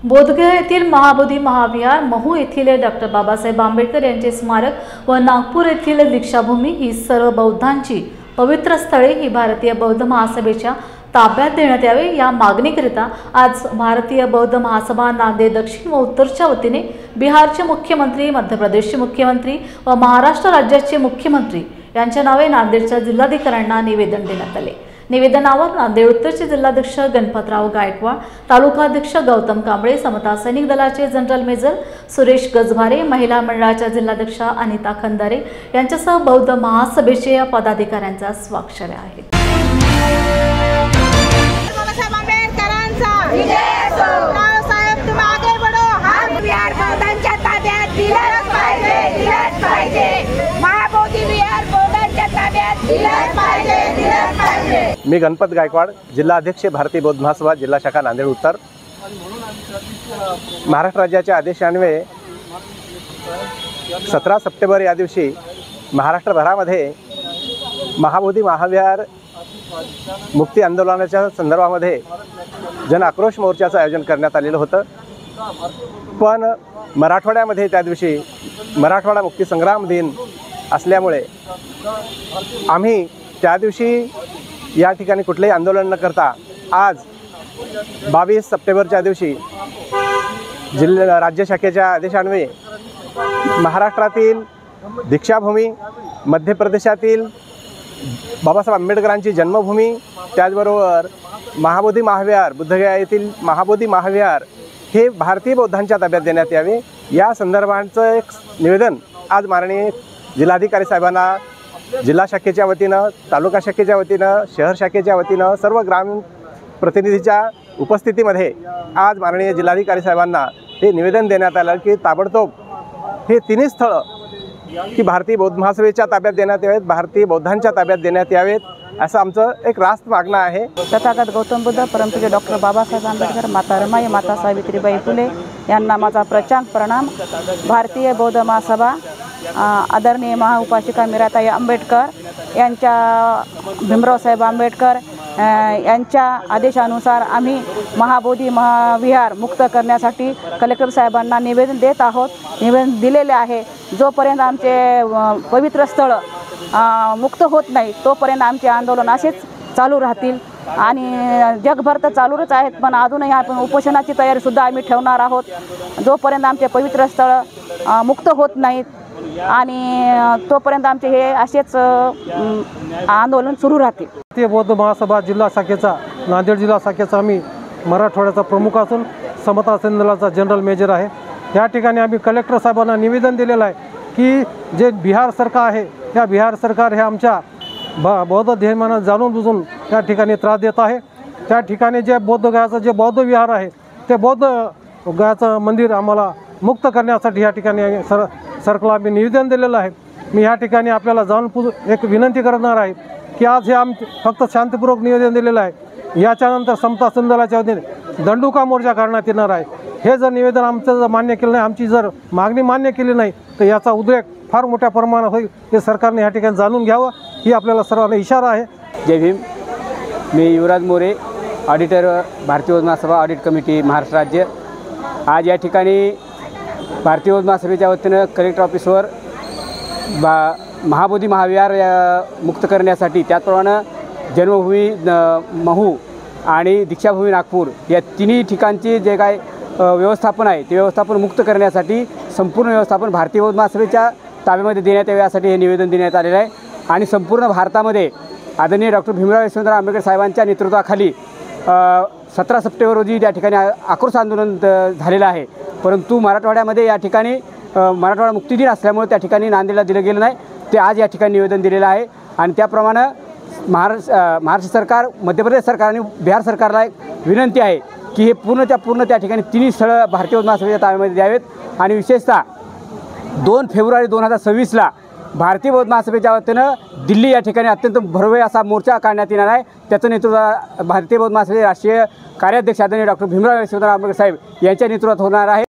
बोधगया येथील महाबोधी महाविहार, महू येथील डॉक्टर बाबासाहेब आंबेडकर यांचे स्मारक व नागपूर येथील दीक्षाभूमी ही सर्व बौद्धांची पवित्र स्थळे ही भारतीय बौद्ध महासभेच्या ताब्यात देण्यात यावे या मागणीकरिता आज भारतीय बौद्ध महासभा नांदेड दक्षिण व उत्तरच्या वतीने बिहारचे मुख्यमंत्री, मध्य प्रदेशचे मुख्यमंत्री व महाराष्ट्र राज्याचे मुख्यमंत्री यांच्या नावे नांदेडच्या जिल्हाधिकाऱ्यांना निवेदन देण्यात आले। निवेदनावर नांदेड उत्तरचे जिल्हाध्यक्ष गणपतराव गायकवाड, तालुकाध्यक्ष गौतम कांबळे, समता सैनिक दलाचे जनरल मेजर सुरेश गजभारे, महिला मंडळाच्या जिल्हाध्यक्ष अनिता खंदारे यांच्यासह बौद्ध महासभेचे पदाधिकाऱ्यांचा स्वाक्षऱ्या आहेत। मी गणपत गायकवाड, जिल्हा अध्यक्ष भारतीय बौद्ध महासभा जिल्हा शाखा नांदेड उत्तर। महाराष्ट्र राज्याच्या आदेशान्वये 17 सप्टेंबर या दिवशी महाराष्ट्रभरामध्ये महाबोधी महाविहार मुक्ती आंदोलनाच्या संदर्भामध्ये जन आक्रोश मोर्चाचं आयोजन करण्यात आलेलं होतं। पण मराठवाड्यामध्ये त्या दिवशी मराठवाडा मुक्ती संग्राम दिन असल्यामुळे आम्ही त्या दिवशी या ठिकाणी कुठलेही आंदोलन न करता आज 22 सप्टेंबरच्या दिवशी राज्य शाखेच्या आदेशान्वये महाराष्ट्रातील दीक्षाभूमी, मध्य प्रदेशातील बाबासाहेब आंबेडकरांची जन्मभूमी, त्याचबरोबर महाबोधी महाविहार, बोधगया येथील महाबोधी महाविहार हे भारतीय बौद्धांच्या ताब्यात देण्यात यावे या संदर्भाचं एक निवेदन आज माननीय जिल्हाधिकारी साहेबांना जिल्हा शाखेच्या वतीनं, तालुका शाखेच्या वतीनं, शहर शाखेच्या वतीनं सर्व ग्रामीण प्रतिनिधीच्या उपस्थितीमध्ये आज माननीय जिल्हाधिकारी साहेबांना हे निवेदन देण्यात आलं की ताबडतोब हे तिन्ही स्थळं की भारतीय बौद्ध महासभेच्या ताब्यात देण्यात यावेत, भारतीय बौद्धांच्या ताब्यात देण्यात यावेत असं आमचं एक रास्त मागणं आहे। तथागत गौतम बुद्ध, परमपूज्य डॉक्टर बाबासाहेब आंबेडकर, माता रमाई, माता सावित्रीबाई फुले यांना माझा प्रचंड प्रणाम। भारतीय बौद्ध महासभा आदरणीय महाउपासिका मीराताई आंबेडकर यांच्या भीमराव साहेब आंबेडकर यांच्या आदेशानुसार आम्ही महाबोधी महाविहार मुक्त करण्यासाठी कलेक्टर साहेबांना निवेदन देत आहोत, निवेदन दिलेले आहे। जोपर्यंत आमचे पवित्र स्थळ मुक्त होत नाही तोपर्यंत आमचे आंदोलन असेच चालू राहतील आणि जगभर तर चालूच आहेत, पण अजूनही आपण उपोषणाची तयारीसुद्धा आम्ही ठेवणार आहोत जोपर्यंत आमचे पवित्र स्थळ मुक्त होत नाहीत आणि तोपर्यंत आमचे हे असेच आंदोलन सुरू राहतील। भारतीय बौद्ध महासभा जिल्हा शाखेचा नांदेड जिल्हा शाखेचा आम्ही मराठवाड्याचा प्रमुख असून समता सैनिक दलाचा जनरल मेजर आहे। या ठिकाणी आम्ही कलेक्टर साहेबांना निवेदन दिलेलं आहे की जे बिहार सरकार आहे या बिहार सरकार हे आमच्या बौद्ध धर्मांना जाणून बुजून या ठिकाणी त्रास देत आहे। त्या ठिकाणी जे बोधगयाचं जे बौद्ध विहार आहे ते बौद्ध गयाचं मंदिर आम्हाला मुक्त करण्यासाठी या ठिकाणी सरकारला आम्ही निवेदन दिलेलं आहे। मी या ठिकाणी आपल्याला जाऊन एक विनंती करणार आहे की आज हे फक्त शांतपूर्वक निवेदन दिलेलं आहे, याच्यानंतर समता सैनिक दलाच्या वतीने दंडुका मोर्चा करण्यात येणार आहे। हे जर निवेदन आमचं जर मान्य केलं नाही, आमची जर मागणी मान्य केली नाही तर याचा उद्रेक फार मोठ्या प्रमाणात होईल, हे सरकारने या ठिकाणी जाणून घ्यावं ही आपल्याला सर्वांना इशारा आहे। जय भीम। मी युवराज मोरे, ऑडिटर, भारतीय बौद्ध महासभा ऑडिट कमिटी महाराष्ट्र राज्य। आज या ठिकाणी भारतीय बौद्ध महासभेच्या वतीनं कलेक्टर ऑफिसवर महाबोधी महाविहार मुक्त करण्यासाठी, त्याचप्रमाणे जन्मभूमी महू आणि दीक्षाभूमी नागपूर या तिन्ही ठिकाणची जे काय व्यवस्थापन आहे ते व्यवस्थापन मुक्त करण्यासाठी संपूर्ण व्यवस्थापन भारतीय बौद्ध महासभेच्या ताब्यामध्ये देण्यात यावे यासाठी हे निवेदन देण्यात आलेलं आहे। आणि संपूर्ण भारतामध्ये आदरणीय डॉक्टर भीमराव यशवंतराव आंबेडकर साहेबांच्या नेतृत्वाखाली 17 सप्टेंबर रोजी त्या ठिकाणी आक्रोश आंदोलन झालेलं आहे, परंतु मराठवाड्यामध्ये या ठिकाणी मराठवाडा मुक्ती दिन असल्यामुळे त्या ठिकाणी नांदेडला दिलं गेलं नाही, ते आज या ठिकाणी निवेदन दिलेलं आहे। आणि त्याप्रमाणे महाराष्ट्र सरकार, मध्य प्रदेश सरकार आणि बिहार सरकारला एक विनंती आहे की हे पूर्ण त्या ठिकाणी तिन्ही स्थळं भारतीय बौद्ध महासभेच्या ताब्यामध्ये द्यावेत। आणि विशेषतः 2 फेब्रुवारी 2026ला भारतीय बौद्ध महासभेच्या वतीनं दिल्ली या ठिकाणी अत्यंत भव्य असा मोर्चा काढण्यात येणार आहे। त्याचं नेतृत्व भारतीय बौद्ध महासभेचे राष्ट्रीय कार्याध्यक्ष आदरणीय डॉक्टर भीमराव यशवंतराव आंबेडकर साहेब यांच्या नेतृत्वात होणार आहे।